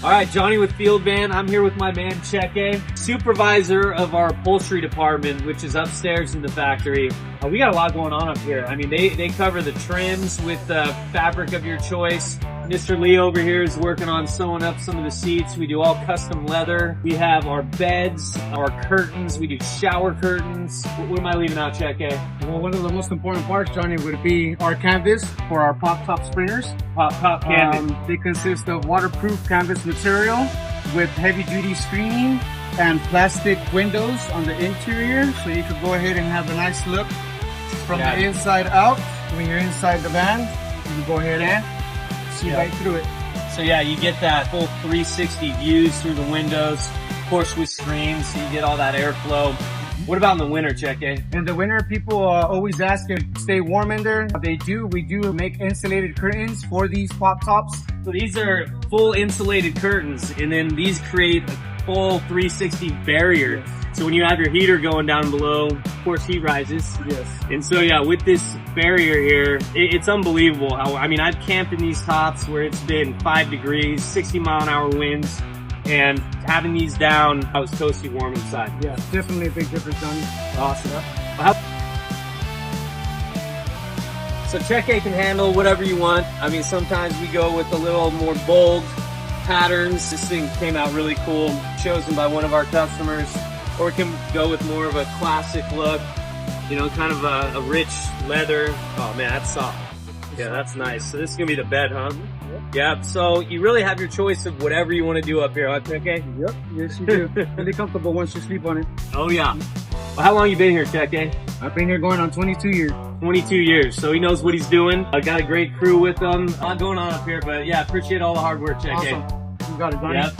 All right, Johnny with Field Van. I'm here with my man Cheke, supervisor of our upholstery department, which is upstairs in the factory. We got a lot going on up here. I mean, they cover the trims with the fabric of your choice. Mr. Lee over here is working on sewing up some of the seats. We do all custom leather. We have our beds, our curtains. We do shower curtains. What am I leaving out, Cheke? Well, one of the most important parts, Johnny, would be our canvas for our pop-top springers. Pop canvas. They consist of waterproof canvas material with heavy-duty screening and plastic windows on the interior, so you could go ahead and have a nice look from the inside out. When you're inside the van, you can go ahead and see right through it. So yeah, you get that full 360 views through the windows, of course with screens, so you get all that airflow. What about in the winter, Cheke? In the winter, people always ask if stay warm in there. They do. We do make insulated curtains for these pop tops. So these are full insulated curtains, and then these create a full 360 barrier. So when you have your heater going down below, of course heat rises. Yes. And so yeah, with this barrier here, it's unbelievable how, I mean, I've camped in these tops where it's been 5 degrees, 60-mile-an-hour winds, and having these down, I was toasty warm inside. Yeah, definitely a big difference, Johnny. Awesome. So Cheke can handle whatever you want. I mean, sometimes we go with a little more bold patterns. This thing came out really cool, chosen by one of our customers. Or we can go with more of a classic look, you know, kind of a rich leather. Oh man, that's soft. Yeah, that's nice. So this is gonna be the bed, huh? Yep. Yeah, so you really have your choice of whatever you want to do up here, huh, Cheke? Yep, yes you do. Really comfortable once you sleep on it. Oh yeah. Well, how long you been here, Cheke? I've been here going on 22 years. 22 years, so he knows what he's doing. I got a great crew with him. A lot going on up here, but yeah, appreciate all the hard work, Cheke. Awesome. You got it, Johnny. Yep.